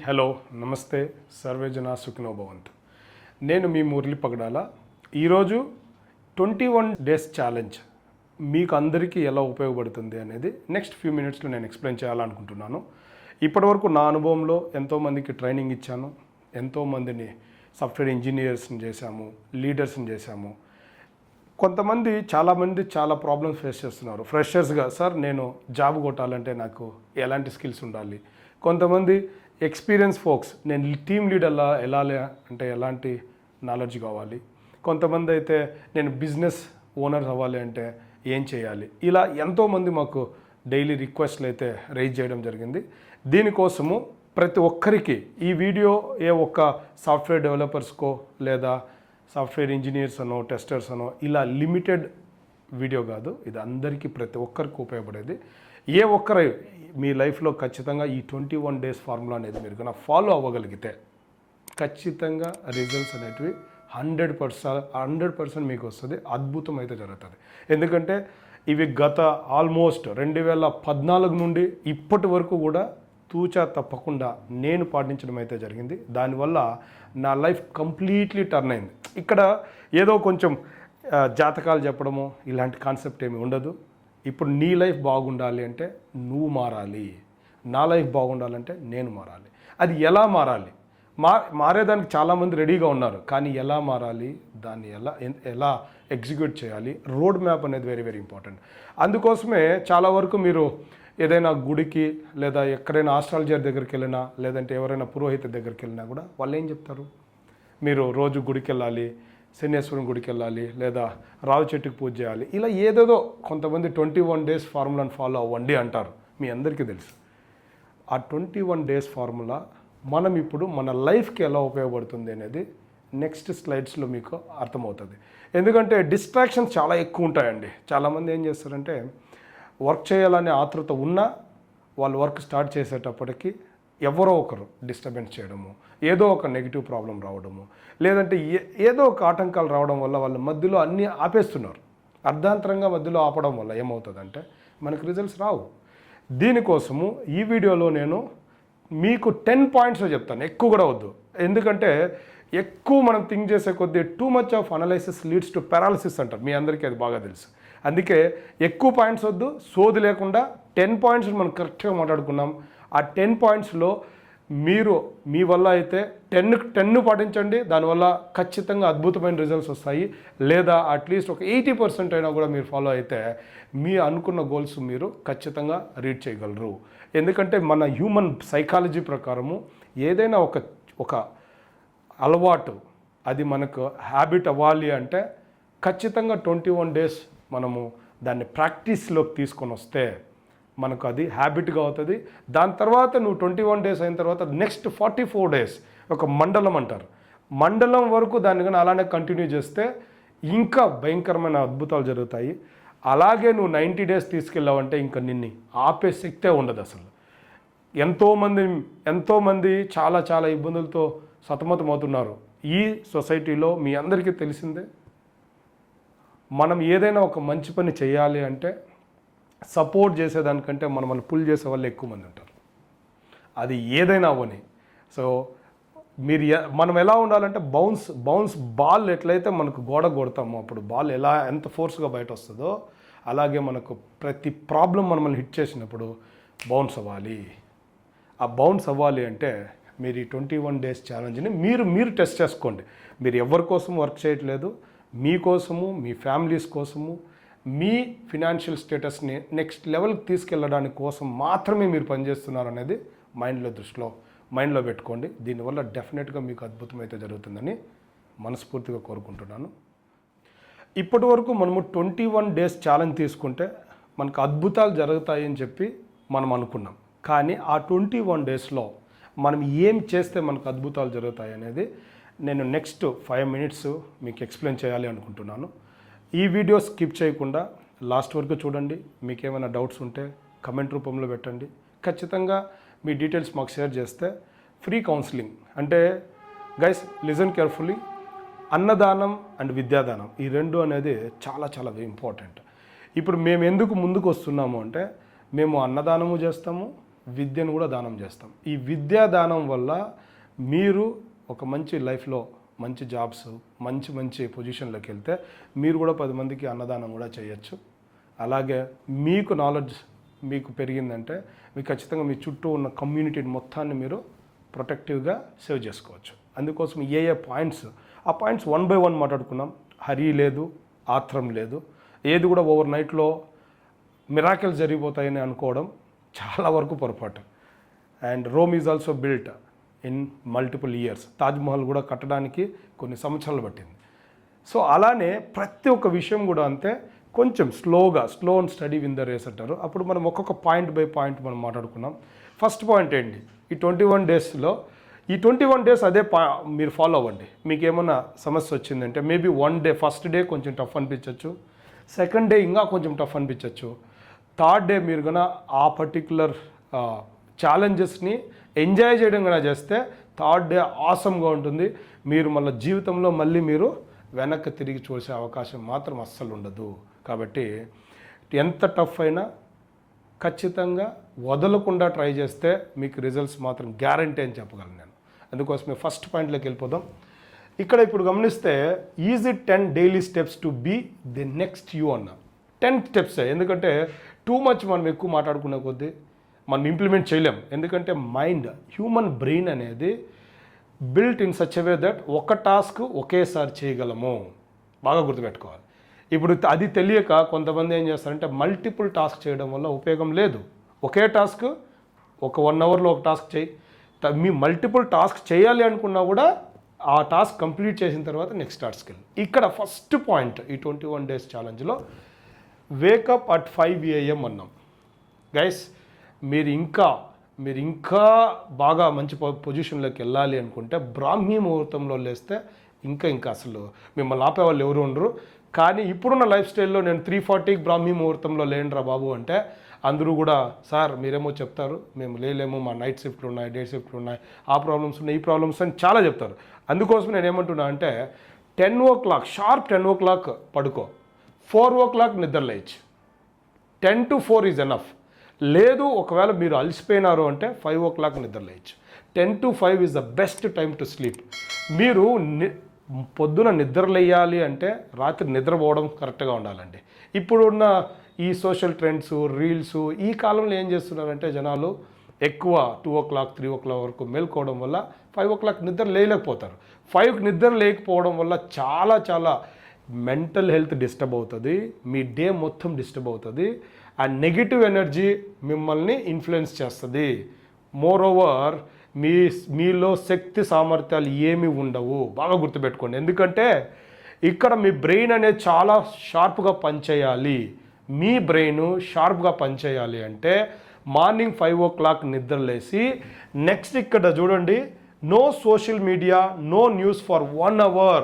Hello నమస్తే survey జన సుఖినో భవంతు. నేను మీ మురళి పగడాల. ఈరోజు 21 డేస్ ఛాలెంజ్ మీకు అందరికీ ఎలా ఉపయోగపడుతుంది అనేది నెక్స్ట్ ఫ్యూ మినిట్స్లో నేను ఎక్స్ప్లెయిన్ చేయాలనుకుంటున్నాను. ఇప్పటివరకు నా అనుభవంలో ఎంతోమందికి ట్రైనింగ్ ఇచ్చాను, ఎంతోమందిని సాఫ్ట్వేర్ ఇంజనీర్స్ని చేశాము, లీడర్స్ని చేశాము. కొంతమంది చాలామంది చాలా ప్రాబ్లమ్స్ ఫేస్ చేస్తున్నారు. ఫ్రెషర్స్గా సార్ నేను జాబ్ కొట్టాలంటే నాకు ఎలాంటి స్కిల్స్ ఉండాలి. కొంతమంది ఎక్స్పీరియన్స్ ఫోక్స్ నేను టీమ్ లీడ్ ఎలా అంటే ఎలాంటి నాలెడ్జ్ కావాలి. కొంతమంది అయితే నేను బిజినెస్ ఓనర్ అవ్వాలి అంటే ఏం చేయాలి. ఇలా ఎంతోమంది మాకు డైలీ రిక్వెస్ట్లు అయితే రైజ్ చేయడం జరిగింది. దీనికోసము ప్రతి ఒక్కరికి ఈ వీడియో ఏ ఒక్క సాఫ్ట్వేర్ డెవలపర్స్కో లేదా సాఫ్ట్వేర్ ఇంజనీర్స్ అనో టెస్టర్స్ అనో ఇలా లిమిటెడ్ వీడియో కాదు, ఇది అందరికీ ప్రతి ఒక్కరికి ఉపయోగపడేది. ఏ ఒక్కరు మీ లైఫ్లో ఖచ్చితంగా ఈ 21 డేస్ ఫార్ములా అనేది మీరు కన్నా ఫాలో అవ్వగలిగితే ఖచ్చితంగా రిజల్ట్స్ అనేటివి 100% మీకు వస్తుంది. అద్భుతం అయితే జరుగుతుంది. ఎందుకంటే ఇవి గత ఆల్మోస్ట్ 2014 నుండి ఇప్పటి వరకు కూడా తూచా తప్పకుండా నేను పాటించడం అయితే జరిగింది. దానివల్ల నా లైఫ్ కంప్లీట్లీ టర్న్ అయింది. ఇక్కడ ఏదో కొంచెం జాతకాలు చెప్పడము ఇలాంటి కాన్సెప్ట్ ఏమి ఉండదు. ఇప్పుడు నీ లైఫ్ బాగుండాలి అంటే నువ్వు మారాలి, నా లైఫ్ బాగుండాలంటే నేను మారాలి. అది ఎలా మారాలి? మారేదానికి చాలామంది రెడీగా ఉన్నారు, కానీ ఎలా మారాలి, దాన్ని ఎలా ఎగ్జిక్యూట్ చేయాలి, రోడ్ మ్యాప్ అనేది వెరీ వెరీ ఇంపార్టెంట్. అందుకోసమే చాలా వరకు మీరు ఏదైనా గుడికి లేదా ఎక్కడైనా ఆస్ట్రాలజర్ దగ్గరికి వెళ్ళినా లేదంటే ఎవరైనా పురోహిత దగ్గరికి వెళ్ళినా కూడా వాళ్ళు ఏం చెప్తారు, మీరు రోజు గుడికి వెళ్ళాలి, శనేశ్వరం గుడికి వెళ్ళాలి, లేదా రావి చెట్టుకు పూజ చేయాలి. ఇలా ఏదేదో కొంతమంది 21 డేస్ ఫార్ములాని ఫాలో అవ్వండి అంటారు. మీ అందరికీ తెలుసు ఆ 21 డేస్ ఫార్ములా మనం ఇప్పుడు మన లైఫ్కి ఎలా ఉపయోగపడుతుంది అనేది నెక్స్ట్ స్లైడ్స్లో మీకు అర్థమవుతుంది. ఎందుకంటే డిస్ట్రాక్షన్స్ చాలా ఎక్కువ ఉంటాయండి. చాలామంది ఏం చేస్తారంటే వర్క్ చేయాలనే ఆతృత ఉన్నా వాళ్ళు వర్క్ స్టార్ట్ చేసేటప్పటికి ఎవరో ఒకరు డిస్టర్బెన్స్ చేయడము, ఏదో ఒక నెగిటివ్ ప్రాబ్లం రావడము, లేదంటే ఏదో ఒక ఆటంకాలు రావడం వల్ల వాళ్ళు మధ్యలో అన్నీ ఆపేస్తున్నారు. అర్ధాంతరంగా మధ్యలో ఆపడం వల్ల ఏమవుతుందంటే మనకు రిజల్ట్స్ రావు. దీనికోసము ఈ వీడియోలో నేను మీకు 10 పాయింట్స్ చెప్తాను, ఎక్కువ కూడా వద్దు. ఎందుకంటే ఎక్కువ మనం థింక్ చేసే కొద్దీ too much of analysis leads to paralysis అంటారు. మీ అందరికీ అది బాగా తెలుసు. అందుకే ఎక్కువ పాయింట్స్ వద్దు, సోది లేకుండా 10 పాయింట్స్ మనం కరెక్ట్గా మాట్లాడుకున్నాం. ఆ 10 పాయింట్స్లో మీరు మీ వల్ల అయితే 10 పాటించండి. దానివల్ల ఖచ్చితంగా అద్భుతమైన రిజల్ట్స్ వస్తాయి. లేదా అట్లీస్ట్ ఒక 80% అయినా కూడా మీరు ఫాలో అయితే మీ అనుకున్న గోల్స్ మీరు ఖచ్చితంగా రీచ్ చేయగలరు. ఎందుకంటే మన హ్యూమన్ సైకాలజీ ప్రకారము ఏదైనా ఒక అలవాటు అది మనకు హ్యాబిట్ అవ్వాలి అంటే ఖచ్చితంగా 21 డేస్ మనము దాన్ని ప్రాక్టీస్లోకి తీసుకొని వస్తే మనకు అది హ్యాబిట్గా అవుతుంది. దాని తర్వాత నువ్వు 21 డేస్ అయిన తర్వాత నెక్స్ట్ 44 డేస్ ఒక మండలం అంటారు, మండలం వరకు దాన్ని కానీ అలానే కంటిన్యూ చేస్తే ఇంకా భయంకరమైన అద్భుతాలు జరుగుతాయి. అలాగే నువ్వు 90 డేస్ తీసుకెళ్ళావంటే ఇంకా నిన్ను ఆపే శక్తే ఉండదు అసలు. ఎంతోమంది చాలా చాలా ఇబ్బందులతో సతమతమవుతున్నారు ఈ సొసైటీలో. మీ అందరికీ తెలిసిందే, మనం ఏదైనా ఒక మంచి పని చేయాలి అంటే సపోర్ట్ చేసేదానికంటే మనల్ని పుల్ చేసే వాళ్ళు ఎక్కువ మంది ఉంటారు. అది ఏదైనా అవని. సో మనం ఎలా ఉండాలంటే బౌన్స్ బాల్ ఎట్లయితే మనకు గోడ కొడతామో అప్పుడు బాల్ ఎంత ఫోర్స్గా బయట వస్తుందో అలాగే మనకు ప్రతి ప్రాబ్లం మనల్ని హిట్ చేసినప్పుడు బౌన్స్ అవ్వాలి. ఆ బౌన్స్ అవ్వాలి అంటే మీరు ఈ 21 డేస్ ఛాలెంజ్ని మీరు టెస్ట్ చేసుకోండి. మీరు ఎవరి కోసం వర్క్ చేయట్లేదు, మీకోసము, మీ ఫ్యామిలీస్ కోసము, మీ ఫినాన్షియల్ స్టేటస్ని నెక్స్ట్ లెవెల్కి తీసుకెళ్ళడానికి కోసం మాత్రమే మీరు పనిచేస్తున్నారు అనేది మైండ్లో పెట్టుకోండి. దీనివల్ల డెఫినెట్గా మీకు అద్భుతం అయితే జరుగుతుందని మనస్ఫూర్తిగా కోరుకుంటున్నాను. ఇప్పటి వరకు మనము 21 డేస్ ఛాలెంజ్ తీసుకుంటే మనకు అద్భుతాలు జరుగుతాయని చెప్పి మనం అనుకున్నాం. కానీ ఆ 21 డేస్లో మనం ఏం చేస్తే మనకు అద్భుతాలు జరుగుతాయి అనేది నేను నెక్స్ట్ 5 మినిట్స్ మీకు ఎక్స్ప్లెయిన్ చేయాలి అనుకుంటున్నాను. ఈ వీడియో స్కిప్ చేయకుండా లాస్ట్ వరకు చూడండి. మీకు ఏమైనా డౌట్స్ ఉంటే కమెంట్ రూపంలో పెట్టండి. ఖచ్చితంగా మీ డీటెయిల్స్ మాకు షేర్ చేస్తే ఫ్రీ కౌన్సిలింగ్ అంటే గైస్ లిజన్ కేర్ఫుల్లీ, అన్నదానం అండ్ విద్యాదానం ఈ రెండు అనేది చాలా చాలా ఇంపార్టెంట్. ఇప్పుడు మేము ఎందుకు ముందుకు వస్తున్నాము అంటే మేము అన్నదానము చేస్తాము, విద్యను కూడా దానం చేస్తాం. ఈ విద్యా దానం వల్ల మీరు ఒక మంచి లైఫ్లో మంచి జాబ్స్, మంచి మంచి పొజిషన్లోకి వెళ్తే మీరు కూడా 10 మందికి అన్నదానం కూడా చేయొచ్చు. అలాగే మీకు నాలెడ్జ్ మీకు పెరిగిందంటే మీకు ఖచ్చితంగా మీ చుట్టూ ఉన్న కమ్యూనిటీని మొత్తాన్ని మీరు ప్రొటెక్టివ్గా సేవ్ చేసుకోవచ్చు. అందుకోసం ఏ పాయింట్స్, ఆ పాయింట్స్ 1 by 1 మాట్లాడుకున్నాం. హరి లేదు, ఆత్రం లేదు, ఏది కూడా ఓవర్ నైట్లో మిరాకిల్స్ జరిగిపోతాయని అనుకోవడం చాలా వరకు పొరపాటు. And Rome is also built in multiple years. Taj Mahal కూడా కట్టడానికి కొన్ని సంవత్సరాలు పట్టింది. సో అలానే ప్రతి ఒక్క విషయం కూడా అంతే, కొంచెం slow and steady win the race అంటారు. అప్పుడు మనం ఒక్కొక్క పాయింట్ బై పాయింట్ మనం మాట్లాడుకున్నాం. ఫస్ట్ పాయింట్ ఏంటి, ఈ 21 డేస్లో ఈ 21 డేస్ అదే మీరు ఫాలో అవ్వండి. మీకు ఏమైనా సమస్య వచ్చిందంటే మేబీ 1 డే, ఫస్ట్ డే కొంచెం టఫ్ అనిపించవచ్చు, సెకండ్ డే ఇంకా కొంచెం టఫ్ అనిపించవచ్చు, థర్డ్ డే మీరు కన్నా ఆ పర్టికులర్ ఛాలెంజెస్ని ఎంజాయ్ చేయడం కన్నా చేస్తే థర్డ్ డే ఆసమ్గా ఉంటుంది. మీరు మళ్ళీ జీవితంలో మళ్ళీ మీరు వెనక్కి తిరిగి చూసే అవకాశం మాత్రం అస్సలు ఉండదు. కాబట్టి ఎంత టఫ్ అయినా ఖచ్చితంగా వదలకుండా ట్రై చేస్తే మీకు రిజల్ట్స్ మాత్రం గ్యారంటీ అని చెప్పగలను నేను. అందుకోసమే ఫస్ట్ పాయింట్లోకి వెళ్ళిపోదాం. ఇక్కడ ఇప్పుడు గమనిస్తే easy 10 daily steps to be the next you అన్న 10 స్టెప్స్. ఎందుకంటే టూ మచ్ మనం ఎక్కువ మాట్లాడుకునే కొద్దీ మనం ఇంప్లిమెంట్ చేయలేం. ఎందుకంటే మైండ్, హ్యూమన్ బ్రెయిన్ అనేది built in such way that ఒక టాస్క్ ఒకేసారి చేయగలము. బాగా గుర్తుపెట్టుకోవాలి. ఇప్పుడు అది తెలియక కొంతమంది ఏం చేస్తారంటే మల్టిపుల్ టాస్క్ చేయడం వల్ల ఉపయోగం లేదు. ఒకే టాస్క్ ఒక 1 అవర్లో ఒక టాస్క్ చేయి. మీ మల్టిపుల్ టాస్క్ చేయాలి అనుకున్నా కూడా ఆ టాస్క్ కంప్లీట్ చేసిన తర్వాత నెక్స్ట్ టాస్క్ వెళ్ళి. ఇక్కడ ఫస్ట్ పాయింట్ ఈ 21 డేస్ ఛాలెంజ్లో వేకప్ అట్ 5 AM అన్నాం. గైస్ మీరు ఇంకా బాగా మంచి పొజిషన్లోకి వెళ్ళాలి అనుకుంటే బ్రాహ్మీ ముహూర్తంలో లేస్తే ఇంకా అసలు మిమ్మల్ని ఆపేవాళ్ళు ఎవరు ఉండరు. కానీ ఇప్పుడున్న లైఫ్ స్టైల్లో నేను 3:40కి బ్రాహ్మీ ముహూర్తంలో లేనురా బాబు అంటే అందరూ కూడా సార్ మీరేమో చెప్తారు, మేము లేలేము, మా నైట్ షిఫ్ట్లు ఉన్నాయి, డే షిఫ్ట్లు ఉన్నాయి, ఆ ప్రాబ్లమ్స్ ఉన్నాయి, ఈ ప్రాబ్లమ్స్ అని చాలా చెప్తారు. అందుకోసం నేను ఏమంటున్నా అంటే 10 o'clock షార్ప్ 10 o'clock పడుకో, 4 o'clock నిద్ర లేచి. 10 to 4 ఈజ్ ఎనఫ్. లేదు ఒకవేళ మీరు అలసిపోయినారు అంటే 5 o'clock నిద్ర లేచి. 10 to 5 is the best time to sleep. మీరు పొద్దున నిద్ర లేయాలి అంటే రాత్రి నిద్రపోవడం కరెక్ట్గా ఉండాలండి. ఇప్పుడున్న ఈ సోషల్ ట్రెండ్స్, రీల్స్, ఈ కాలంలో ఏం చేస్తున్నారంటే జనాలు ఎక్కువ 2 o'clock 3 o'clock వరకు మేల్కోవడం వల్ల 5 o'clock నిద్ర లేకపోతారు. 5కి నిద్ర లేకపోవడం వల్ల చాలా మెంటల్ హెల్త్ డిస్టర్బ్ అవుతుంది, మీ డే మొత్తం డిస్టర్బ్ అవుతుంది, ఆ నెగిటివ్ ఎనర్జీ మిమ్మల్ని ఇన్ఫ్లుయెన్స్ చేస్తుంది. మోర్ ఓవర్ మీలో శక్తి సామర్థ్యాలు ఏమి ఉండవు. బాగా గుర్తుపెట్టుకోండి. ఎందుకంటే ఇక్కడ మీ బ్రెయిన్ అనేది చాలా షార్ప్గా పనిచేయాలి. మీ బ్రెయిన్ షార్ప్గా పనిచేయాలి అంటే మార్నింగ్ 5 o'clock నిద్ర లేసి నెక్స్ట్ ఇక్కడ చూడండి, no social media, no news for 1 hour.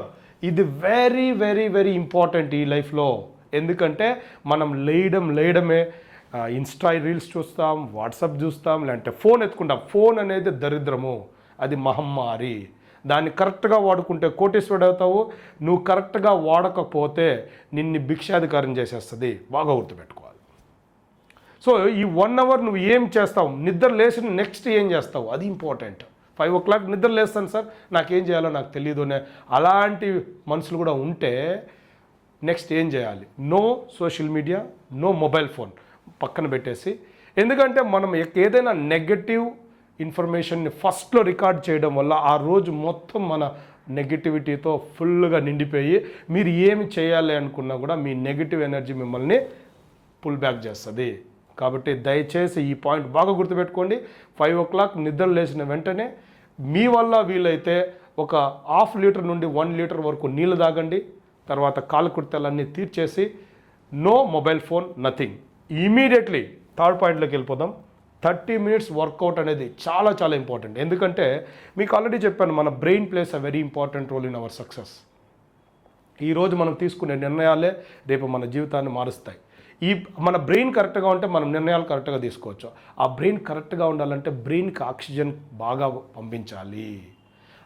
ఇది వెరీ ఇంపార్టెంట్ ఈ లైఫ్లో. ఎందుకంటే మనం లేయడమే ఇన్స్టా రీల్స్ చూస్తాం, వాట్సాప్ చూస్తాం, లేదంటే ఫోన్ ఎత్తుకుంటాం. ఫోన్ అనేది దరిద్రము, అది మహమ్మారి. దాన్ని కరెక్ట్గా వాడుకుంటే కోటీశ్వరుడు అవుతావు. నువ్వు కరెక్ట్గా వాడకపోతే నిన్ను భిక్షాధికారం చేసేస్తుంది. బాగా గుర్తుపెట్టుకోవాలి. సో ఈ 1 hour నువ్వు ఏం చేస్తావు, నిద్ర లేచిన నెక్స్ట్ ఏం చేస్తావు, అది ఇంపార్టెంట్. 5 o'clock నిద్ర లేస్తాను సార్, నాకేం చేయాలో నాకు తెలియదు అనే అలాంటి మనుషులు కూడా ఉంటే నెక్స్ట్ ఏం చేయాలి, no social media, no mobile phone పక్కన పెట్టేసి. ఎందుకంటే మనం ఏదైనా నెగటివ్ ఇన్ఫర్మేషన్ని ఫస్ట్లో రికార్డ్ చేయడం వల్ల ఆ రోజు మొత్తం మన నెగిటివిటీతో ఫుల్గా నిండిపోయి మీరు ఏమి చేయాలి అనుకున్నా కూడా మీ నెగిటివ్ ఎనర్జీ మిమ్మల్ని పుల్ బ్యాక్ చేస్తుంది. కాబట్టి దయచేసి ఈ పాయింట్ బాగా గుర్తుపెట్టుకోండి. 5 o'clock నిద్ర లేచిన వెంటనే మీ వల్ల వీలైతే ఒక 1/2 లీటర్ నుండి 1 లీటర్ వరకు నీళ్ళు తాగండి. తర్వాత కాలకృత్యాలన్నీ తీర్చేసి no mobile phone, nothing. Immediately third పాయింట్లోకి వెళ్ళిపోదాం. 30 minutes వర్కౌట్ అనేది చాలా ఇంపార్టెంట్. ఎందుకంటే మీకు ఆల్రెడీ చెప్పాను, మన brain plays a very important role in our success. ఈరోజు మనం తీసుకునే నిర్ణయాలే రేపు మన జీవితాన్ని మారుస్తాయి. మన బ్రెయిన్ కరెక్ట్గా ఉంటే మనం నిర్ణయాలు కరెక్ట్గా తీసుకోవచ్చు. ఆ బ్రెయిన్ కరెక్ట్గా ఉండాలంటే బ్రెయిన్కి ఆక్సిజన్ బాగా పంపించాలి.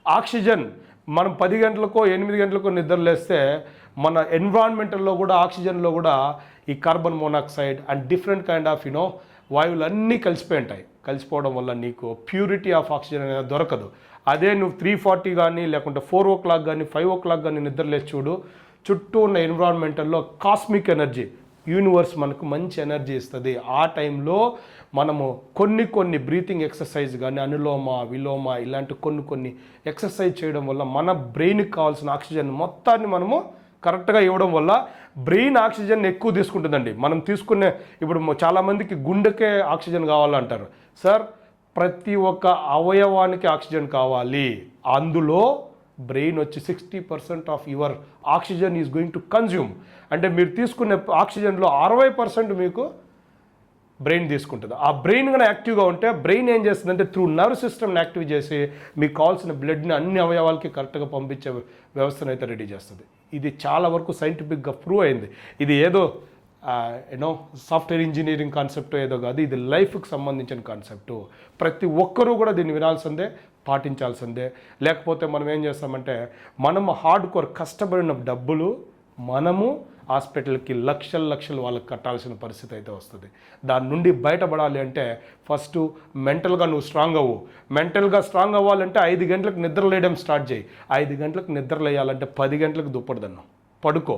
ఆక్సిజన్ మనం 10 గంటలకో 8 గంటలకో నిద్ర లేస్తే మన ఎన్విరాన్మెంటల్లో కూడా ఆక్సిజన్లో కూడా ఈ carbon monoxide and different kind of వాయువులు అన్నీ కలిసిపోయి ఉంటాయి. కలిసిపోవడం వల్ల నీకు ప్యూరిటీ ఆఫ్ ఆక్సిజన్ అనేది దొరకదు. అదే నువ్వు 3:40 కానీ లేకుంటే 4 o'clock కానీ 5 o'clock కానీ నిద్రలేసి చూడు, చుట్టూ ఉన్న ఎన్విరాన్మెంటల్లో కాస్మిక్ ఎనర్జీ, యూనివర్స్ మనకు మంచి ఎనర్జీ ఇస్తుంది. ఆ టైంలో మనము కొన్ని బ్రీతింగ్ ఎక్సర్సైజ్ కానీ అనులోమ విలోమ ఇలాంటి కొన్ని ఎక్సర్సైజ్ చేయడం వల్ల మన బ్రెయిన్కి కావాల్సిన ఆక్సిజన్ మొత్తాన్ని మనము కరెక్ట్గా ఇవ్వడం వల్ల బ్రెయిన్ ఆక్సిజన్ ఎక్కువ తీసుకుంటుందండి. మనం తీసుకునే ఇప్పుడు చాలామందికి గుండెకే ఆక్సిజన్ కావాలంటారు. సార్, ప్రతి ఒక్క అవయవానికి ఆక్సిజన్ కావాలి. అందులో బ్రెయిన్ వచ్చి 60% of your oxygen is going to consume. అంటే మీరు తీసుకునే ఆక్సిజన్లో 60% మీకు బ్రెయిన్ తీసుకుంటుంది. ఆ బ్రెయిన్ కన్నా యాక్టివ్గా ఉంటే బ్రెయిన్ ఏం చేస్తుందంటే త్రూ నర్వ్ సిస్టమ్ని యాక్టివ్ చేసి మీకు కావాల్సిన బ్లడ్ని అన్ని అవయవాలకి కరెక్ట్గా పంపించే వ్యవస్థను అయితే రెడీ చేస్తుంది. ఇది చాలా వరకు సైంటిఫిక్గా ప్రూవ్ అయింది. ఇది ఏదో సాఫ్ట్వేర్ ఇంజనీరింగ్ కాన్సెప్ట్ ఏదో కాదు, ఇది లైఫ్కి సంబంధించిన కాన్సెప్టు. ప్రతి ఒక్కరూ కూడా దీన్ని వినాల్సిందే, పాటించాల్సిందే. లేకపోతే మనం ఏం చేస్తామంటే మనము హార్డ్ కోర్ కష్టపడిన డబ్బులు మనము హాస్పిటల్కి లక్షలు వాళ్ళకి కట్టాల్సిన పరిస్థితి అయితే వస్తుంది. దాని నుండి బయటపడాలి అంటే ఫస్ట్ మెంటల్గా నువ్వు స్ట్రాంగ్ అవ్వు. మెంటల్గా స్ట్రాంగ్ అవ్వాలంటే 5 గంటలకు నిద్ర లేయడం స్టార్ట్ చేయి. 5 గంటలకు నిద్ర లేయాలంటే 10 గంటలకు దుప్పటిదన్నం పడుకో.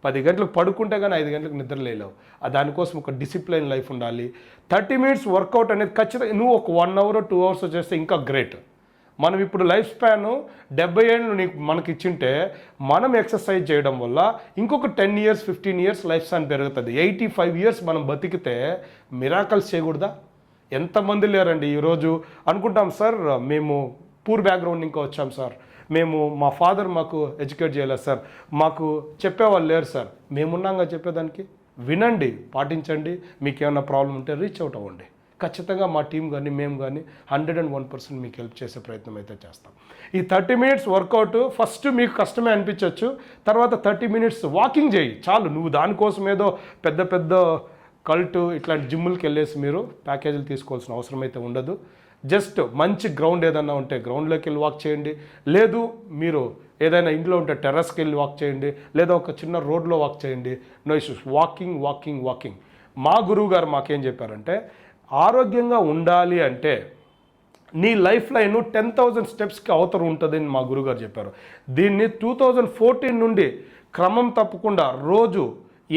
10 గంటలకు పడుకుంటే కానీ 5 గంటలకు నిద్ర లేలేవు. దానికోసం ఒక డిసిప్లైన్ లైఫ్ ఉండాలి. 30 minutes వర్కౌట్ అనేది ఖచ్చితంగా నువ్వు ఒక 1 hour 2 hours చేస్తే ఇంకా గ్రేట్. మనం ఇప్పుడు లైఫ్ స్పాన్ 70 ఏళ్ళు మనకి ఇచ్చింటే మనం ఎక్సర్సైజ్ చేయడం వల్ల ఇంకొక 10 years 15 years లైఫ్ స్పాన్ పెరుగుతుంది. 85 years మనం బతికితే మిరాకల్స్ చేయకూడదా? ఎంతమంది లేరండి ఈరోజు అనుకుంటాం, సార్ మేము పూర్ బ్యాక్గ్రౌండ్ ఇంకా వచ్చాం సార్, మా ఫాదర్ మాకు ఎడ్యుకేట్ చేయలేదు సార్, మాకు చెప్పేవాళ్ళు లేరు సార్. మేమున్నాగా చెప్పేదానికి. వినండి, పాటించండి. మీకు ఏమైనా ప్రాబ్లం ఉంటే రీచ్ అవుట్ అవ్వండి. ఖచ్చితంగా మా టీం కానీ మేము కానీ 101% మీకు హెల్ప్ చేసే ప్రయత్నం అయితే చేస్తాం. ఈ 30 minutes వర్కౌట్ ఫస్ట్ మీకు కష్టమే అనిపించవచ్చు, తర్వాత 30 minutes వాకింగ్ చేయి చాలు. నువ్వు దానికోసం ఏదో పెద్ద కల్ట్ ఇట్లాంటి జిమ్ములకి వెళ్ళేసి మీరు ప్యాకేజీలు తీసుకోవాల్సిన అవసరం అయితే ఉండదు. జస్ట్ మంచి గ్రౌండ్ ఏదన్నా ఉంటే గ్రౌండ్లోకి వెళ్ళి వాక్ చేయండి. లేదు మీరు ఏదైనా ఇంట్లో ఉంటే టెర్రస్కి వెళ్ళి వాక్ చేయండి, లేదా ఒక చిన్న రోడ్లో వాక్ చేయండి. No issues. వాకింగ్. మా గురువు గారు మాకేం చెప్పారంటే, ఆరోగ్యంగా ఉండాలి అంటే నీ లైఫ్ లైన్ 10,000 స్టెప్స్కి అవతల ఉంటుందని మా గురువుగారు చెప్పారు. దీన్ని 2014 నుండి క్రమం తప్పకుండా రోజు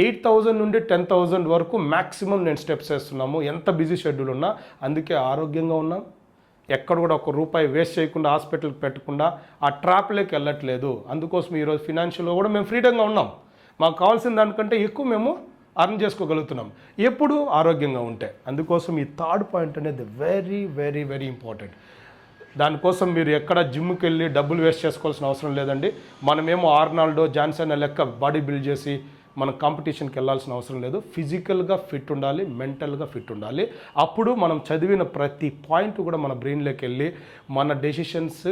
8,000 నుండి 10,000 వరకు మ్యాక్సిమం నేను స్టెప్స్ వేస్తున్నాము. ఎంత బిజీ షెడ్యూల్ ఉన్నా అందుకే ఆరోగ్యంగా ఉన్నాం. ఎక్కడ కూడా ₹1 వేస్ట్ చేయకుండా హాస్పిటల్కి పెట్టకుండా ఆ ట్రాప్లోకి వెళ్ళట్లేదు. అందుకోసం ఈరోజు ఫినాన్షియల్గా కూడా మేము ఫ్రీడంగా ఉన్నాం. మాకు కావాల్సిన దానికంటే ఎక్కువ మేము అర్న్ చేసుకోగలుగుతున్నాం ఎప్పుడు ఆరోగ్యంగా ఉంటే. అందుకోసం ఈ థర్డ్ పాయింట్ అనేది వెరీ ఇంపార్టెంట్. దానికోసం మీరు ఎక్కడ జిమ్కి వెళ్ళి డబ్బులు వేస్ట్ చేసుకోవాల్సిన అవసరం లేదండి. మనమేమో ఆర్నాల్డో జాన్సన్ లెక్క బాడీ బిల్డ్ చేసి మన కాంపిటీషన్కి వెళ్ళాల్సిన అవసరం లేదు. ఫిజికల్గా ఫిట్ ఉండాలి, మెంటల్గా ఫిట్ ఉండాలి. అప్పుడు మనం చదివిన ప్రతి పాయింట్ కూడా మన బ్రెయిన్లోకి వెళ్ళి మన డెసిషన్స్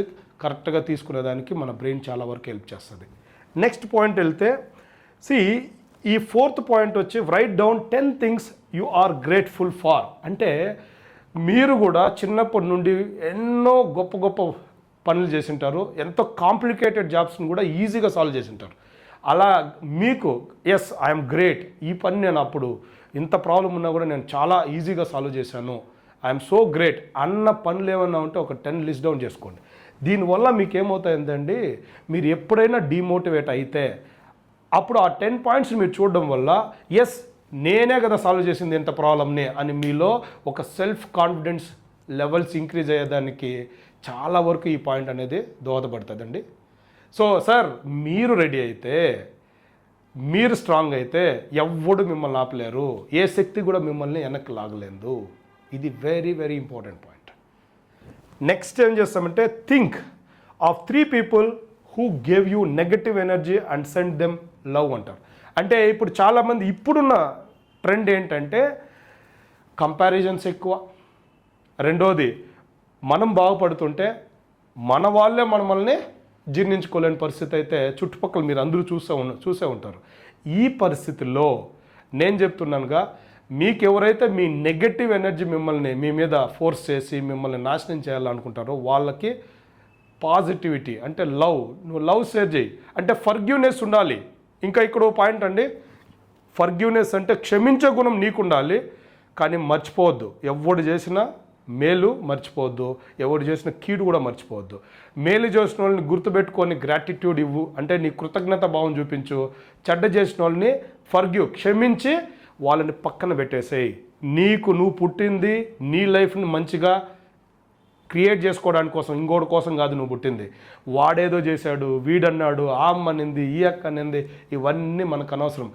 కరెక్ట్గా తీసుకునేదానికి మన బ్రెయిన్ చాలా వరకు హెల్ప్ చేస్తుంది. నెక్స్ట్ పాయింట్ వెళ్తే ఈ 4th పాయింట్ వచ్చి write down 10 things you are grateful for. అంటే మీరు కూడా చిన్నప్పటి నుండి ఎన్నో గొప్ప పనులు చేసింటారు, ఎంతో కాంప్లికేటెడ్ జాబ్స్ని కూడా ఈజీగా సాల్వ్ చేసింటారు. అలా మీకు ఎస్ ఐఎమ్ గ్రేట్, ఈ పని నేను అప్పుడు ఇంత ప్రాబ్లం ఉన్నా కూడా నేను చాలా ఈజీగా సాల్వ్ చేశాను, ఐఎమ్ సో గ్రేట్ అన్న పనులు ఏమన్నా ఉంటే ఒక 10 లిస్ట్ డౌన్ చేసుకోండి. దీనివల్ల మీకు ఏమవుతాయండి, మీరు ఎప్పుడైనా డిమోటివేట్ అయితే అప్పుడు ఆ 10 points మీరు చూడడం వల్ల ఎస్ నేనే కదా సాల్వ్ చేసింది ఎంత ప్రాబ్లమ్ని అని మీలో ఒక సెల్ఫ్ కాన్ఫిడెన్స్ లెవెల్స్ ఇంక్రీజ్ అయ్యేదానికి చాలా వరకు ఈ పాయింట్ అనేది దోహదపడుతుందండి. సో సార్, మీరు రెడీ అయితే, మీరు స్ట్రాంగ్ అయితే ఎవ్వడు మిమ్మల్ని ఆపలేరు, ఏ శక్తి కూడా మిమ్మల్ని వెనక్కి లాగలేదు. ఇది వెరీ ఇంపార్టెంట్ పాయింట్. నెక్స్ట్ ఏం చేస్తామంటే think of 3 people who gave you negative energy and send them love అంటారు. అంటే ఇప్పుడు చాలామంది ఇప్పుడున్న ట్రెండ్ ఏంటంటే కంపారిజన్స్ ఎక్కువ. రెండోది, మనం బాగుపడుతుంటే మన వాళ్ళే మనల్ని జీర్ణించుకోలేని పరిస్థితి అయితే చుట్టుపక్కల మీరు అందరూ చూసే ఉంటారు. ఈ పరిస్థితుల్లో నేను చెప్తున్నానుగా, మీకు ఎవరైతే మీ నెగటివ్ ఎనర్జీ మిమ్మల్ని మీ మీద ఫోర్స్ చేసి మిమ్మల్ని నాశనం చేయాలనుకుంటారో వాళ్ళకి పాజిటివిటీ అంటే నువ్వు లవ్ షేర్ చేయి. అంటే ఫర్గివ్నెస్ ఉండాలి. ఇంకా ఇక్కడ పాయింట్ అండి, ఫర్గివ్నెస్ అంటే క్షమించే గుణం నీకు ఉండాలి, కానీ మర్చిపోవద్దు, ఎవడు చేసినా మేలు మర్చిపోవద్దు, ఎవడు చేసిన కీడు కూడా మర్చిపోవద్దు. మేలు చేసిన వాళ్ళని గుర్తుపెట్టుకొని గ్రాటిట్యూడ్ ఇవ్వు, అంటే నీ కృతజ్ఞత భావం చూపించు. చెడ్డ చేసిన వాళ్ళని ఫర్గివ్, క్షమించి వాళ్ళని పక్కన పెట్టేసేయి. నువ్వు పుట్టింది నీ లైఫ్ని మంచిగా క్రియేట్ చేసుకోవడానికి కోసం, ఇంకోటి కోసం కాదు నువ్వు పుట్టింది. వాడేదో చేశాడు, వీడన్నాడు, ఆ అమ్మనింది, ఈ అక్క అనింది, ఇవన్నీ మనకు అనవసరం.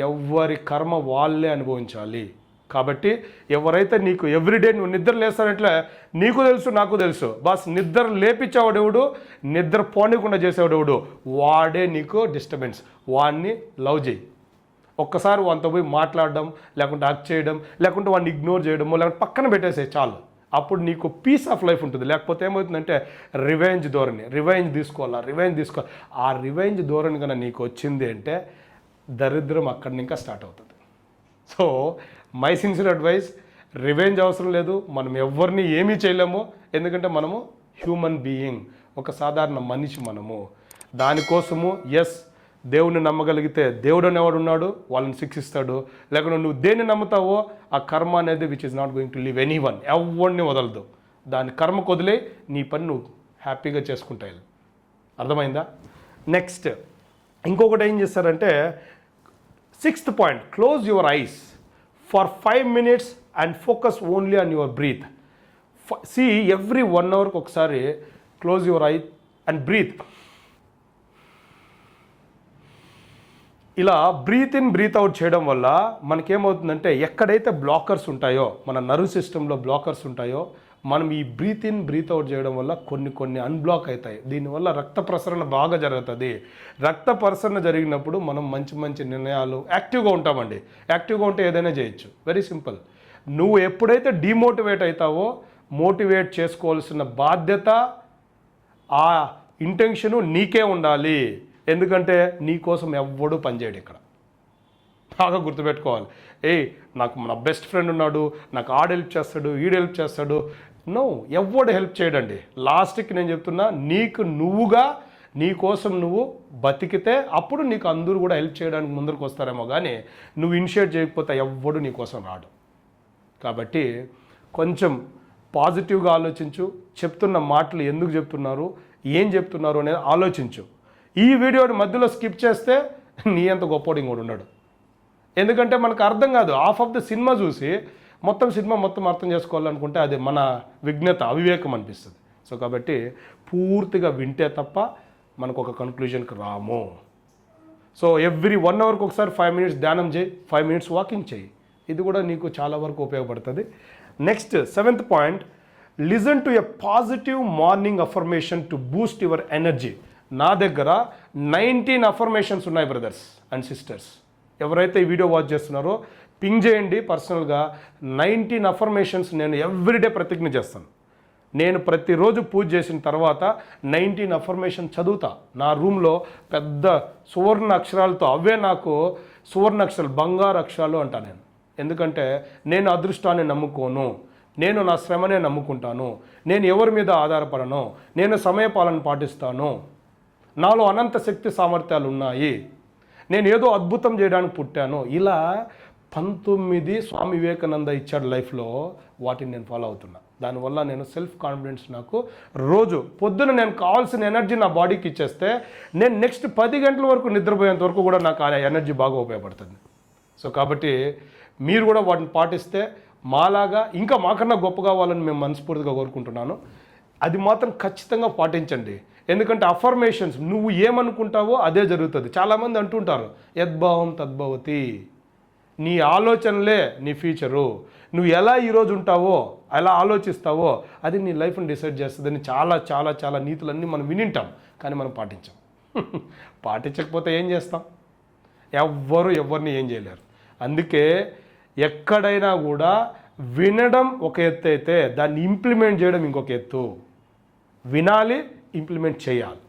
ఎవరి కర్మ వాళ్ళే అనుభవించాలి. కాబట్టి ఎవరైతే నీకు ఎవ్రీడే నువ్వు నిద్ర లేస్తానంటే నీకు తెలుసు, నాకు తెలుసు, బస్ నిద్ర లేపించేవాడెవడు, నిద్ర పోనీకుండా చేసేవాడెవడు, వాడే నీకు డిస్టర్బెన్స్. వాడిని లవ్ చేయి. ఒక్కసారి వాడితో పోయి మాట్లాడడం, లేకుంటే హక్ చేయడం, లేకుంటే వాడిని ఇగ్నోర్ చేయడము, లేకుంటే పక్కన పెట్టేసే చాలు. అప్పుడు నీకు పీస్ ఆఫ్ లైఫ్ ఉంటుంది. లేకపోతే ఏమవుతుందంటే రివెంజ్ ధోరణి, రివెంజ్ తీసుకోవాలి. ఆ రివెంజ్ ధోరణి కన్నా నీకు వచ్చింది అంటే దరిద్రం అక్కడి ఇంకా స్టార్ట్ అవుతుంది. So my sincere advice, revenge అవసరం లేదు. మనం ఎవరిని ఏమీ చేయలేము, ఎందుకంటే మనము హ్యూమన్ బీయింగ్, ఒక సాధారణ మనిషి మనము. దానికోసము దేవుడిని నమ్మగలిగితే దేవుడు అనేవాడు ఉన్నాడు, వాళ్ళని శిక్షిస్తాడు. లేకుండా నువ్వు దేన్ని నమ్ముతావో ఆ కర్మ అనేది which is not going to live anyone, ఎవరిని వదలదు. దాని కర్మకు వదిలే నీ పని నువ్వు హ్యాపీగా చేసుకుంటాయి. అర్థమైందా? నెక్స్ట్ ఇంకొకటి ఏం చేస్తారంటే 6th point, close your eyes for 5 minutes and focus only on your breath. Every 1 hourకి ఒకసారి close your eye and breath. ఇలా బ్రీత్ ఇన్ బ్రీత్ అవుట్ చేయడం వల్ల మనకేమవుతుందంటే ఎక్కడైతే బ్లాకర్స్ ఉంటాయో, మన నర్వ్ సిస్టంలో బ్లాకర్స్ ఉంటాయో, మనం ఈ బ్రీత్ ఇన్ బ్రీత్ అవుట్ చేయడం వల్ల కొన్ని అన్బ్లాక్ అవుతాయి. దీనివల్ల రక్త ప్రసరణ బాగా జరుగుతుంది. రక్త ప్రసరణ జరిగినప్పుడు మనం మంచి నిర్ణయాలు, యాక్టివ్గా ఉంటామండి. యాక్టివ్గా ఉంటే ఏదైనా చేయొచ్చు. Very simple. నువ్వు ఎప్పుడైతే డిమోటివేట్ అవుతావో, మోటివేట్ చేసుకోవాల్సిన బాధ్యత, ఆ ఇంటెన్షను నీకే ఉండాలి. ఎందుకంటే నీ కోసం ఎవ్వడూ పనిచేయడు ఇక్కడ. బాగా గుర్తుపెట్టుకోవాలి. నాకు మన బెస్ట్ ఫ్రెండ్ ఉన్నాడు, నాకు ఆడు హెల్ప్ చేస్తాడు, ఈడు హెల్ప్ చేస్తాడు. నో, ఎవ్వడు హెల్ప్ చేయడండి. లాస్ట్కి నేను చెప్తున్నా, నీకు నువ్వుగా నీ కోసం నువ్వు బతికితే అప్పుడు నీకు అందరూ కూడా హెల్ప్ చేయడానికి ముందరకు వస్తారేమో, కానీ నువ్వు ఇనిషియేట్ చేయకపోతే ఎవ్వడు నీ కోసం రాడు. కాబట్టి కొంచెం పాజిటివ్గా ఆలోచించు. చెప్తున్న మాటలు ఎందుకు చెప్తున్నారు, ఏం చెప్తున్నారు అనేది ఆలోచించు. ఈ వీడియోని మధ్యలో స్కిప్ చేస్తే నీ అంత గొప్పవాడు ఇంకోటి ఉన్నాడు. ఎందుకంటే మనకు అర్థం కాదు. హాఫ్ ఆఫ్ ద సినిమా చూసి సినిమా మొత్తం అర్థం చేసుకోవాలనుకుంటే అది మన విఘ్నత, అవివేకం అనిపిస్తుంది. సో కాబట్టి పూర్తిగా వింటే తప్ప మనకు ఒక కన్క్లూజన్కి రాము. సో ఎవ్రీ 1 hourకి ఒకసారి 5 minutes ధ్యానం చేయి, 5 minutes వాకింగ్ చేయి. ఇది కూడా నీకు చాలా వరకు ఉపయోగపడుతుంది. Next 7th point, listen to a positive morning affirmation to Boost your energy. నా దగ్గర 19 అఫర్మేషన్స్ ఉన్నాయి బ్రదర్స్ అండ్ సిస్టర్స్. ఎవరైతే ఈ వీడియో వాచ్ చేస్తున్నారో పింగ్ చేయండి పర్సనల్గా. 19 అఫర్మేషన్స్ నేను ఎవ్రీడే ప్రతిజ్ఞ చేస్తాను. నేను ప్రతిరోజు పూజ చేసిన తర్వాత 19 అఫర్మేషన్ చదువుతా. నా రూమ్లో పెద్ద సువర్ణ అక్షరాలతో, అవే నాకు సువర్ణ అక్షరాలు, బంగారు అక్షరాలు అంటా నేను. ఎందుకంటే నేను అదృష్టాన్ని నమ్ముకోను, నేను నా శ్రమనే నమ్ముకుంటాను, నేను ఎవరి మీద ఆధారపడను, నేను సమయపాలన పాటిస్తాను, నాలో అనంత శక్తి సామర్థ్యాలు ఉన్నాయి, నేను ఏదో అద్భుతం చేయడానికి పుట్టాను. ఇలా 19 స్వామి వివేకానంద ఇచ్చాడు లైఫ్లో. వాటిని నేను ఫాలో అవుతున్నా. దానివల్ల నేను సెల్ఫ్ కాన్ఫిడెన్స్, నాకు రోజు పొద్దున నేను కావాల్సిన ఎనర్జీ నా బాడీకి ఇచ్చేస్తే నేను నెక్స్ట్ 10 గంటల వరకు నిద్రపోయేంత వరకు కూడా నాకు ఆ ఎనర్జీ బాగా ఉపయోగపడుతుంది. సో కాబట్టి మీరు కూడా వాటిని పాటిస్తే మాలాగా ఇంకా మాకన్నా గొప్ప కావాలని మేము మనస్ఫూర్తిగా కోరుకుంటున్నాను. అది మాత్రం ఖచ్చితంగా పాటించండి. ఎందుకంటే అఫర్మేషన్స్, నువ్వు ఏమనుకుంటావో అదే జరుగుతుంది. చాలామంది అంటుంటారు యద్భావం తద్భవతి. నీ ఆలోచనలే నీ ఫ్యూచరు. నువ్వు ఎలా ఈరోజు ఉంటావో, ఎలా ఆలోచిస్తావో అది నీ లైఫ్ని డిసైడ్ చేస్తుందని చాలా నీతులన్నీ మనం వినింటాం, కానీ మనం పాటించాం. పాటించకపోతే ఏం చేస్తాం? ఎవరిని ఏం చేయలేరు. అందుకే ఎక్కడైనా కూడా వినడం ఒక ఎత్తు అయితే దాన్ని ఇంప్లిమెంట్ చేయడం ఇంకొక ఎత్తు. వినాలి, ఇంప్లిమెంట్ చేయాలి.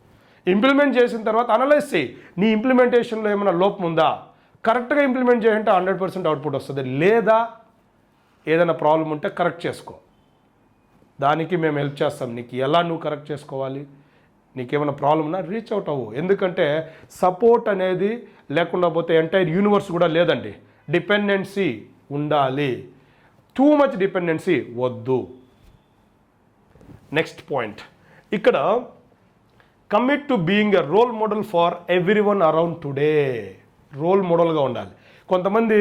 ఇంప్లిమెంట్ చేసిన తర్వాత అనలైజ్ చేయి, నీ ఇంప్లిమెంటేషన్లో ఏమైనా లోపం ఉందా. కరెక్ట్గా ఇంప్లిమెంట్ చేయంటే 100% అవుట్పుట్ వస్తుంది. లేదా ఏదైనా ప్రాబ్లం ఉంటే కరెక్ట్ చేసుకో, దానికి మేము హెల్ప్ చేస్తాం. నీకు ఎలా నువ్వు కరెక్ట్ చేసుకోవాలి, నీకేమైనా ప్రాబ్లం ఉన్నా రీచ్ అవుట్ అవ్వు. ఎందుకంటే సపోర్ట్ అనేది లేకుండా పోతే ఎంటైర్ యూనివర్స్ కూడా లేదండి. డిపెండెన్సీ ఉండాలి. టూ మచ్ డిపెండెన్సీ వద్దు. నెక్స్ట్ పాయింట్, ఇక్కడ commit to being a role model for every one around today. Role మోడల్గా ఉండాలి. కొంతమంది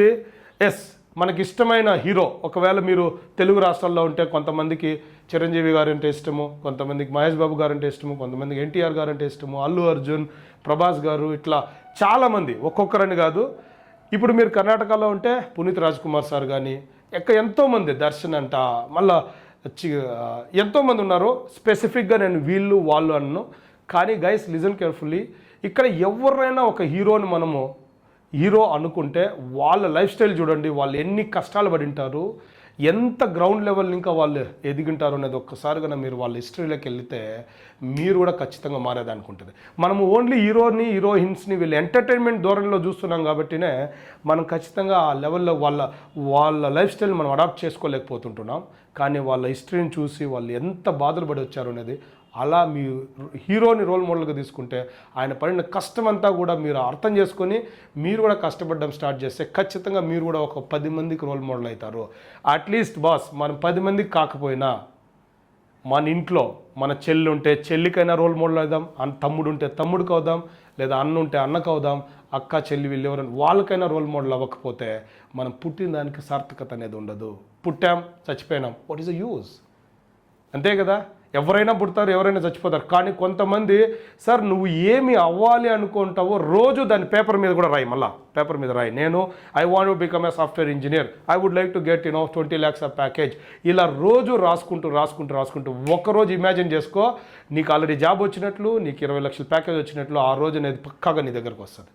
మనకి ఇష్టమైన హీరో, ఒకవేళ మీరు తెలుగు రాష్ట్రాల్లో ఉంటే కొంతమందికి చిరంజీవి గారు అంటే ఇష్టము, కొంతమందికి మహేష్ బాబు గారు అంటే ఇష్టము, కొంతమందికి ఎన్టీఆర్ గారు అంటే ఇష్టము, అల్లు అర్జున్, ప్రభాస్ గారు, ఇట్లా చాలామంది, ఒక్కొక్కరని కాదు. ఇప్పుడు మీరు కర్ణాటకలో ఉంటే పునీత్ రాజ్ కుమార్ సార్ కానీ, ఎంతోమంది, దర్శన్ అంట, మళ్ళా ఎంతోమంది ఉన్నారు. స్పెసిఫిక్గా నేను వీళ్ళు వాళ్ళు అన్ను. కానీ గైస్ లిజన్ కేర్ఫుల్లీ, ఇక్కడ ఎవరైనా ఒక హీరోని మనము హీరో అనుకుంటే వాళ్ళ లైఫ్ స్టైల్ చూడండి, వాళ్ళు ఎన్ని కష్టాలు పడి ఉంటారు, ఎంత గ్రౌండ్ లెవెల్ ఇంకా వాళ్ళు ఎదిగింటారు అనేది ఒక్కసారిగా మీరు వాళ్ళ హిస్టరీలోకి వెళితే మీరు కూడా ఖచ్చితంగా మారేదనుకుంటుంది. మనము ఓన్లీ హీరోయిన్స్ని వీళ్ళు ఎంటర్టైన్మెంట్ ధోరణిలో చూస్తున్నాం కాబట్టినే మనం ఖచ్చితంగా ఆ లెవెల్లో వాళ్ళ లైఫ్ స్టైల్ మనం అడాప్ట్ చేసుకోలేకపోతుంటున్నాం. కానీ వాళ్ళ హిస్టరీని చూసి వాళ్ళు ఎంత బాధలు పడి వచ్చారు అనేది, అలా మీ హీరోని రోల్ మోడల్గా తీసుకుంటే ఆయన పడిన కష్టం అంతా కూడా మీరు అర్థం చేసుకొని మీరు కూడా కష్టపడడం స్టార్ట్ చేస్తే ఖచ్చితంగా మీరు కూడా ఒక 10 మందికి రోల్ మోడల్ అవుతారు. అట్లీస్ట్ బాస్ మనం 10 మందికి కాకపోయినా మన ఇంట్లో మన చెల్లి ఉంటే చెల్లికైనా రోల్ మోడల్ అవుదాం, తమ్ముడు ఉంటే తమ్ముడికి అవుదాం, లేదా అన్న ఉంటే అన్నకు అవుదాం, అక్క చెల్లి వీళ్ళు ఎవరైనా వాళ్ళకైనా రోల్ మోడల్ అవ్వకపోతే మనం పుట్టిన దానికి సార్థకత అనేది ఉండదు. పుట్టాం, చచ్చిపోయినాం, వాట్ ఈస్ ద యూజ్? అంతే కదా. ఎవరైనా పుడతారు, ఎవరైనా చచ్చిపోతారు. కానీ కొంతమంది సార్ నువ్వు ఏమి అవ్వాలి అనుకుంటావో రోజు దాని పేపర్ మీద కూడా రాయి, మళ్ళీ పేపర్ మీద రాయి, నేను I want to become a software engineer, I would like to get 20 lakhs of package. ఇలా రోజు రాసుకుంటూ ఒక్కరోజు ఇమాజిన్ చేసుకో, నీకు ఆల్రెడీ జాబ్ వచ్చినట్లు, నీకు 20 లక్షల ప్యాకేజ్ వచ్చినట్లు, ఆ రోజు అనేది పక్కాగా నీ దగ్గరకు వస్తుంది.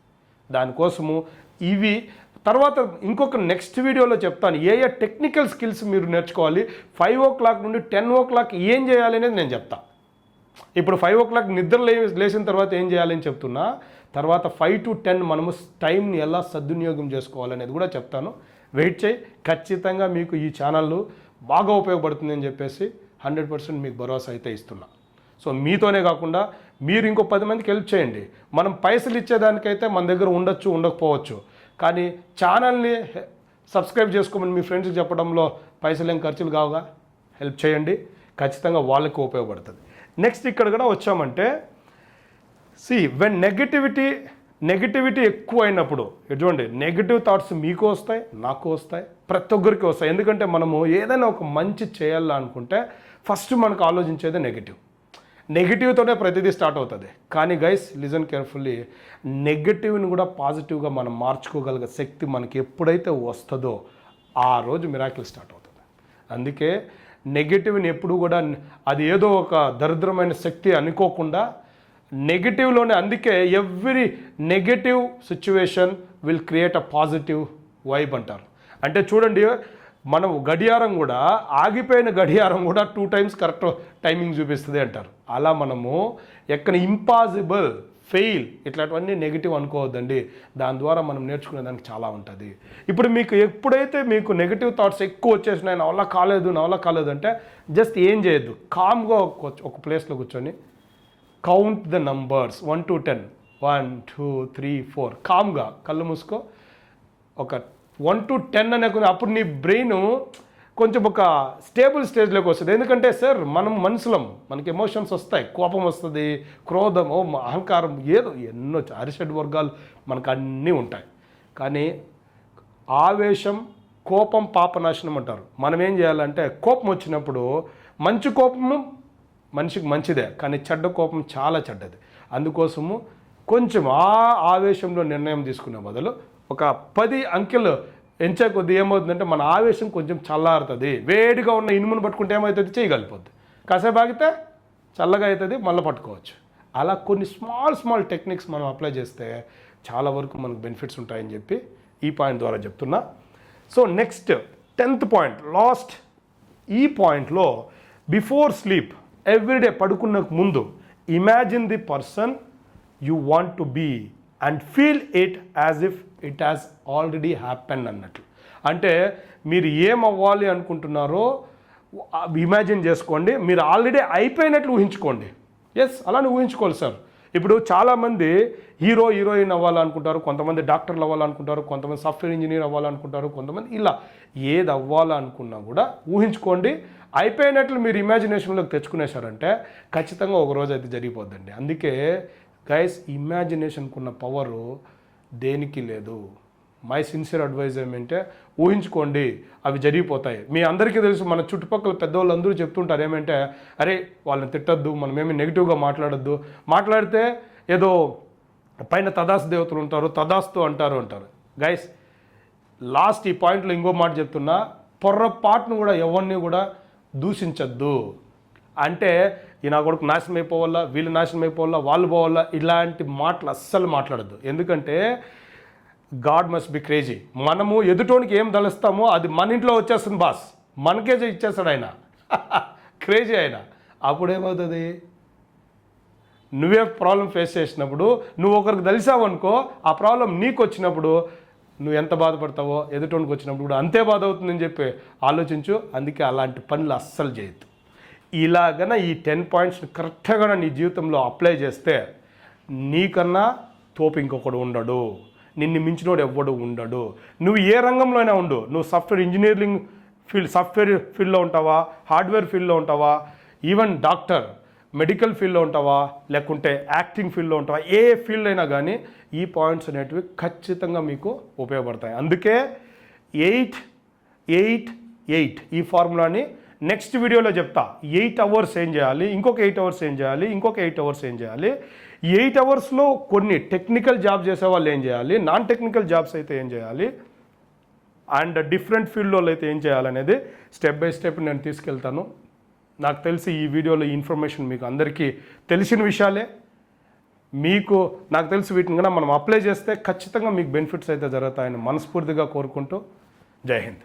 దానికోసము ఇవి తర్వాత ఇంకొక నెక్స్ట్ వీడియోలో చెప్తాను ఏ టెక్నికల్ స్కిల్స్ మీరు నేర్చుకోవాలి. 5 o'clock నుండి 10 o'clock ఏం చేయాలి అనేది నేను చెప్తా. ఇప్పుడు 5 o'clock నిద్ర లేచిన తర్వాత ఏం చేయాలని చెప్తున్నా, తర్వాత 5 to 10 మనము టైంని ఎలా సద్వినియోగం చేసుకోవాలనేది కూడా చెప్తాను. వెయిట్ చేయి, ఖచ్చితంగా మీకు ఈ ఛానల్ బాగా ఉపయోగపడుతుందని చెప్పేసి 100% మీకు భరోసా అయితే ఇస్తున్నా. సో మీతోనే కాకుండా మీరు ఇంకో 10 మందికి హెల్ప్ చేయండి. మనం పైసలు ఇచ్చేదానికైతే మన దగ్గర ఉండొచ్చు, ఉండకపోవచ్చు, కానీ ఛానల్ని సబ్స్క్రైబ్ చేసుకోమని మీ ఫ్రెండ్స్కి చెప్పడంలో పైసలు ఏం ఖర్చులు కావుగా. హెల్ప్ చేయండి, ఖచ్చితంగా వాళ్ళకి ఉపయోగపడుతుంది. నెక్స్ట్ ఇక్కడ కూడా వచ్చామంటే వెన్ నెగిటివిటీ ఎక్కువ అయినప్పుడు చూడండి, నెగిటివ్ థాట్స్ మీకు వస్తాయి, నాకు వస్తాయి, ప్రతి ఒక్కరికి వస్తాయి. ఎందుకంటే మనము ఏదైనా ఒక మంచి చేయాలనుకుంటే ఫస్ట్ మనకు ఆలోచించేది నెగిటివ్తోనే ప్రతిదీ స్టార్ట్ అవుతుంది. కానీ గైస్ లిజన్ కేర్ఫుల్లీ, నెగిటివ్ని కూడా పాజిటివ్గా మనం మార్చుకోగలిగే శక్తి మనకి ఎప్పుడైతే వస్తుందో ఆ రోజు మిరాకిల్ స్టార్ట్ అవుతుంది. అందుకే నెగిటివ్ని ఎప్పుడు కూడా అది ఏదో ఒక దరిద్రమైన శక్తి అనుకోకుండా నెగిటివ్లోనే, అందుకే every negative situation will create a positive vibe అంటారు. అంటే చూడండి, మనం గడియారం కూడా, ఆగిపోయిన గడియారం కూడా 2 times కరెక్ట్ టైమింగ్ చూపిస్తుంది అంటారు. అలా మనము ఎక్కడ ఇంపాసిబుల్, ఫెయిల్, ఇట్లాంటివన్నీ నెగిటివ్ అనుకోవద్దండి. దాని ద్వారా మనం నేర్చుకునే దానికి చాలా ఉంటుంది. ఇప్పుడు మీకు ఎప్పుడైతే మీకు నెగిటివ్ థాట్స్ ఎక్కువ వచ్చేసినాయి, నా వల్ల కాలేదు అంటే జస్ట్ ఏం చేయొద్దు, కామ్గా ఒక ప్లేస్లో కూర్చొని కౌంట్ ద నంబర్స్ 1 to 10, 1 2 3 4, కామ్గా కళ్ళు మూసుకో. ఒక 1 to 10 అనుకుని అప్పుడు నీ బ్రెయిన్ కొంచెం ఒక స్టేబుల్ స్టేజ్లోకి వస్తుంది. ఎందుకంటే సార్ మనం మనుషులం, మనకి ఎమోషన్స్ వస్తాయి, కోపం వస్తుంది, క్రోధము, అహంకారం, ఏదో ఎన్నో అరిషడ్ వర్గాలు మనకు అన్నీ ఉంటాయి. కానీ ఆవేశం, కోపం పాపనాశనం అంటారు. మనం ఏం చేయాలంటే కోపం వచ్చినప్పుడు, మంచి కోపము మనిషికి మంచిదే, కానీ చెడ్డ కోపం చాలా చెడ్డది. అందుకోసము కొంచెం ఆ ఆవేశంలో నిర్ణయం తీసుకునే బదులు ఒక 10 అంకెలు ఎంచే కొద్ది ఏమవుతుందంటే మన ఆవేశం కొంచెం చల్లారుతుంది. వేడిగా ఉన్న ఇనుమును పట్టుకుంటే ఏమవుతుంది, చేయగలిపోద్ది. కాసేపు ఆగితే చల్లగా అవుతుంది, మళ్ళీ పట్టుకోవచ్చు. అలా కొన్ని స్మాల్ టెక్నిక్స్ మనం అప్లై చేస్తే చాలా వరకు మనకు బెనిఫిట్స్ ఉంటాయని చెప్పి ఈ పాయింట్ ద్వారా చెప్తున్నా. So next 10th point, last. ఈ పాయింట్లో బిఫోర్ స్లీప్ ఎవ్రీడే పడుకున్న ముందు imagine the person you want to be and feel it as if it has already happen అన్నట్లు. అంటే మీరు ఏం అవ్వాలి అనుకుంటున్నారో ఇమాజిన్ చేసుకోండి, మీరు ఆల్రెడీ అయిపోయినట్లు ఊహించుకోండి. అలానే ఊహించుకోవాలి సార్. ఇప్పుడు చాలామంది హీరోయిన్ అవ్వాలనుకుంటారు, కొంతమంది డాక్టర్లు అవ్వాలనుకుంటారు, కొంతమంది సాఫ్ట్వేర్ ఇంజనీర్ అవ్వాలనుకుంటారు, కొంతమంది ఇలా ఏది అవ్వాలనుకున్నా కూడా ఊహించుకోండి. అయిపోయినట్లు మీరు ఇమాజినేషన్లోకి తెచ్చుకునేశారంటే ఖచ్చితంగా ఒకరోజు అయితే జరిగిపోద్దండి. అందుకే గైస్, ఇమాజినేషన్కు ఉన్న పవరు దేనికి లేదు. మై సిన్సియర్ అడ్వైజ్ ఏమంటే ఊహించుకోండి, అవి జరిగిపోతాయి. మీ అందరికీ తెలుసు, మన చుట్టుపక్కల పెద్దవాళ్ళందరూ చెప్తుంటారు ఏమంటే, అరే వాళ్ళని తిట్టద్దు, మనమేమి నెగిటివ్గా మాట్లాడద్దు, మాట్లాడితే ఏదో పైన తదాస్తు దేవతలు ఉంటారు, తదాస్తు అంటారు. గైస్, లాస్ట్ ఈ పాయింట్లో ఇంకో మాట చెప్తున్నా, పొర్రపాటును కూడా ఎవరిని కూడా దూషించద్దు. అంటే ఈ నా కొడుకు నాశనం అయిపోవాలా, వీళ్ళు నాశనం అయిపోవాలా, వాళ్ళు పోవాలా, ఇలాంటి మాటలు అస్సలు మాట్లాడద్దు. ఎందుకంటే గాడ్ మస్ట్ బి క్రేజీ. మనము ఎదుటోనికి ఏం తలుస్తామో అది మన ఇంట్లో వచ్చేస్తుంది బాస్, మనకే ఇచ్చేస్తాడు ఆయన. క్రేజీ ఆయన. అప్పుడేమవుతుంది, నువ్వే ప్రాబ్లం ఫేస్ చేసినప్పుడు నువ్వు ఒకరికి తెలిసావనుకో, ఆ ప్రాబ్లం నీకు వచ్చినప్పుడు నువ్వు ఎంత బాధపడతావో ఎదుటోనికి వచ్చినప్పుడు కూడా అంతే బాధ అవుతుందని చెప్పి ఆలోచించు. అందుకే అలాంటి పనులు అస్సలు చేయొద్దు. ఇలాగన ఈ 10 పాయింట్స్ని కరెక్ట్గా నీ జీవితంలో అప్లై చేస్తే నీకన్నా తోపు ఇంకొకడు ఉండడు, నిన్ను మించినోడు ఎవ్వడు ఉండడు. నువ్వు ఏ రంగంలో అయినా ఉండు, నువ్వు సాఫ్ట్వేర్ ఫీల్డ్లో ఉంటావా, హార్డ్వేర్ ఫీల్డ్లో ఉంటావా, ఈవెన్ డాక్టర్ మెడికల్ ఫీల్డ్లో ఉంటావా, లేకుంటే యాక్టింగ్ ఫీల్డ్లో ఉంటావా, ఏ ఫీల్డ్ అయినా కానీ ఈ పాయింట్స్ అనేటివి ఖచ్చితంగా మీకు ఉపయోగపడతాయి. అందుకే 8-8-8 ఈ ఫార్ములాని నెక్స్ట్ వీడియోలో చెప్తా. 8 అవర్స్ ఏం చేయాలి, ఇంకొక 8 అవర్స్ ఏం చేయాలి, ఇంకొక 8 అవర్స్ ఏం చేయాలి, 8 అవర్స్లో కొన్ని టెక్నికల్ జాబ్ చేసే వాళ్ళు ఏం చేయాలి, నాన్ టెక్నికల్ జాబ్స్ అయితే ఏం చేయాలి, అండ్ డిఫరెంట్ ఫీల్డ్లో అయితే ఏం చేయాలనేది స్టెప్ బై స్టెప్ నేను తీసుకెళ్తాను. నాకు తెలిసి ఈ వీడియోలో ఈ ఇన్ఫర్మేషన్ మీకు అందరికీ తెలిసిన విషయాలే. నాకు తెలిసి వీటిని కన్నా మనం అప్లై చేస్తే ఖచ్చితంగా మీకు బెనిఫిట్స్ అయితే జరుగుతాయని మనస్ఫూర్తిగా కోరుకుంటూ జై హింద్.